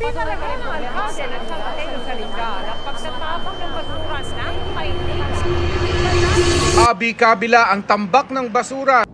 Pinalagay ng alkalde ng San Mateo sa Ringal ang pagtatapak ng basura ng Maynila. Abi-kabila ang tambak ng basura.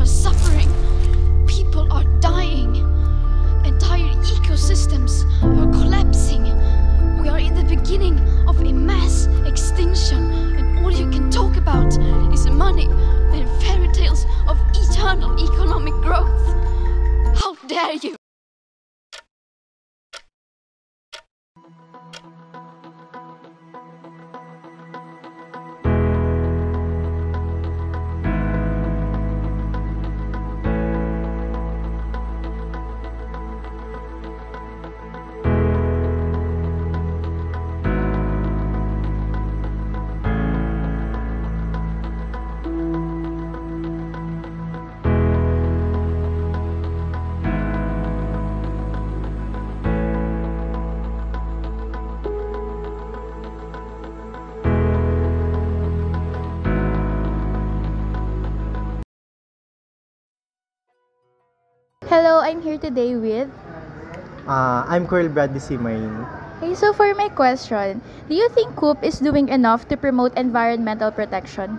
Suffering. People are dying. Entire ecosystems are collapsing. We are in the beginning of a mass extinction, and all you can talk about is money and fairy tales of eternal economic growth. How dare you! Hello, I'm here today with... I'm Coral Bradley Simain. Okay, so for my question, do you think COOP is doing enough to promote environmental protection?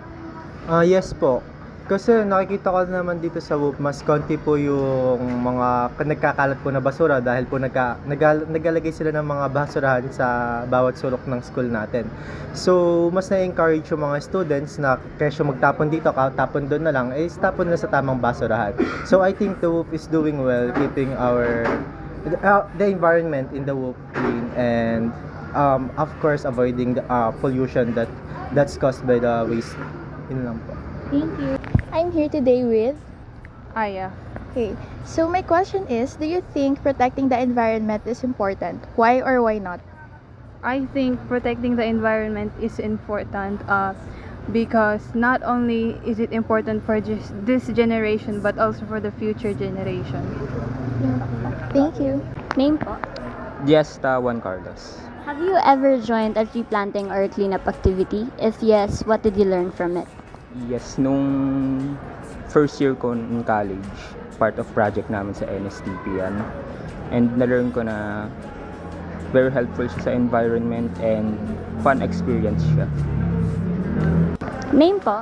Yes po. Kasi nakikita ko naman dito sa WOOP, mas konti po yung mga nagkakalat po na basura dahil po naglalagay sila ng mga basurahan sa bawat sulok ng school natin. So, mas na-encourage yung mga students na kesyo magtapon dito, tapon doon na lang, tapon na sa tamang basurahan. So, I think the WOOP is doing well, keeping the environment in the WOOP clean and of course, avoiding the pollution that's caused by the waste. Yun lang po. Thank you. I'm here today with Aya. Okay, so my question is, do you think protecting the environment is important? Why or why not? I think protecting the environment is important because not only is it important for just this generation but also for the future generation. Thank you. Name po? Diasta Juan Carlos. Have you ever joined a tree planting or cleanup activity? If yes, what did you learn from it? Yes, nung first year ko in college, part of project namin sa NSTP yan. And na-learn ko na very helpful siya sa environment and fun experience siya. Name po?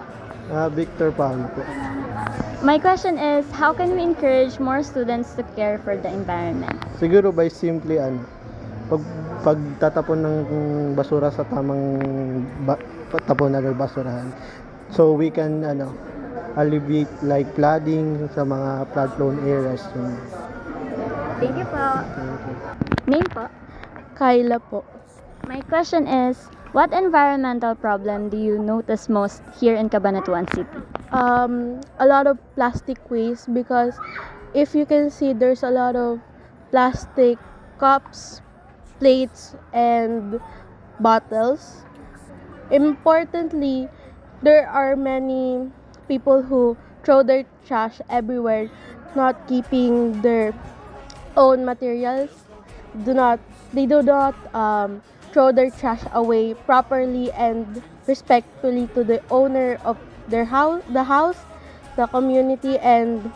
Victor Paulo po. My question is, how can we encourage more students to care for the environment? Siguro by simply pagtatapon ng basura sa tamang tapunan or basurahan. So we can alleviate like flooding sa mga flood-prone areas. Thank you po. Name po? Kyla po. My question is, what environmental problem do you notice most here in Cabanatuan City? A lot of plastic waste, because if you can see, there's a lot of plastic cups, plates, and bottles. Importantly, there are many people who throw their trash everywhere, not keeping their own materials. They do not throw their trash away properly and respectfully to the owner of their house, the community, and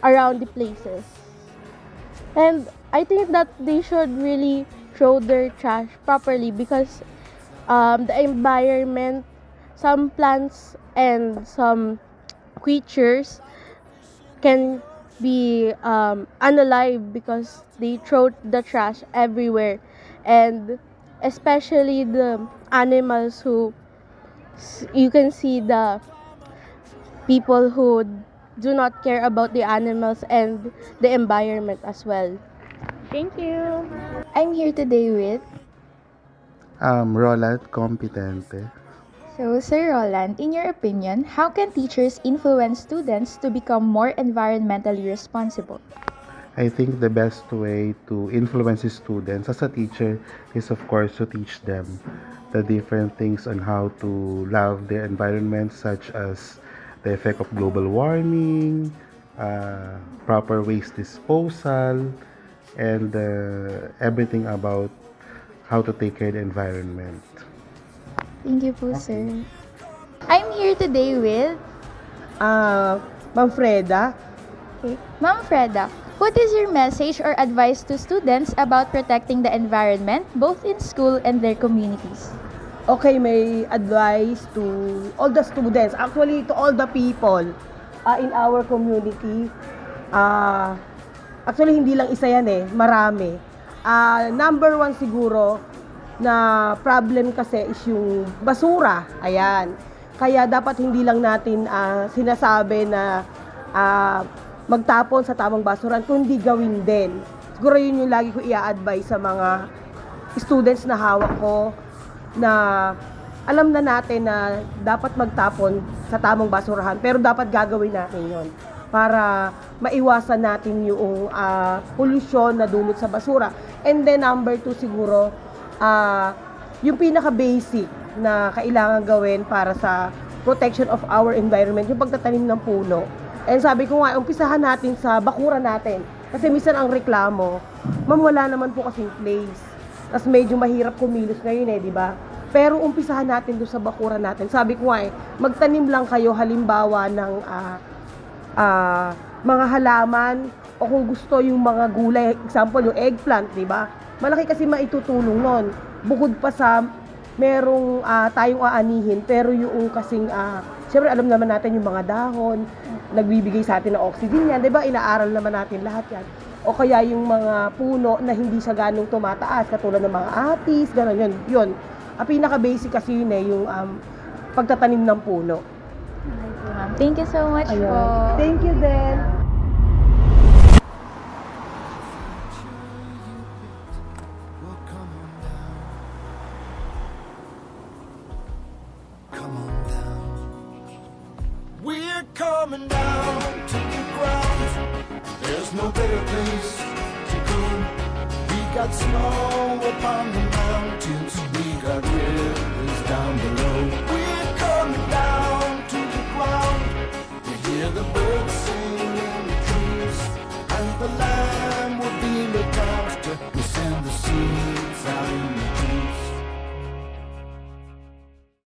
around the places. And I think that they should really throw their trash properly, because the environment, some plants and some creatures can be unalive because they throw the trash everywhere, and especially the animals who you can see, the people who do not care about the animals and the environment as well. Thank you. I'm here today with... Roland Competente. So, Sir Roland, in your opinion, how can teachers influence students to become more environmentally responsible? I think the best way to influence the students as a teacher is, of course, to teach them the different things on how to love their environment, such as the effect of global warming, proper waste disposal, and everything about how to take care of the environment. Thank you po, sir. I'm here today with Ma'am Freda. Okay. Ma'am Freda, what is your message or advice to students about protecting the environment, both in school and their communities? Okay, may advice to all the students, actually to all the people in our community. Actually, hindi lang isa yan marami. Number one siguro na problem kasi is yung basura. Ayan. Kaya dapat hindi lang natin sinasabi na magtapon sa tamang basuran, kundi gawin din. Siguro yun yung lagi ko i-advise sa mga students na hawak ko, na alam na natin na dapat magtapon sa tamang basurahan, pero dapat gagawin natin yon para maiwasan natin yung pollution na dulot sa basura. And then number 2 siguro, yung pinaka-basic na kailangan gawin para sa protection of our environment, yung pagtatanim ng puno. And sabi ko nga, umpisahan natin sa bakuran natin. Kasi minsan ang reklamo, ma'am, wala naman po kasing place. Tapos medyo mahirap kumilos ngayon di ba? Pero umpisahan natin doon sa bakuran natin. Sabi ko nga magtanim lang kayo halimbawa ng mga halaman, o kung gusto yung mga gulay, example yung eggplant, di ba? Malaki kasi maitutulong nun. Bukod pa sa merong tayong aanihin, pero yung kasing siyempre alam naman natin yung mga dahon, nagbibigay sa atin ng oxygen yan, di ba? Inaaral naman natin lahat yan. O kaya yung mga puno na hindi siya ganong tumataas, katulad ng mga atis, gano'n yun. Ang pinaka-basic kasi yun yung pagtatanim ng puno. Thank you so much po. Thank you din. We're coming down to the ground. There's no better place to go. We got snow upon the mountains. We got rivers down below.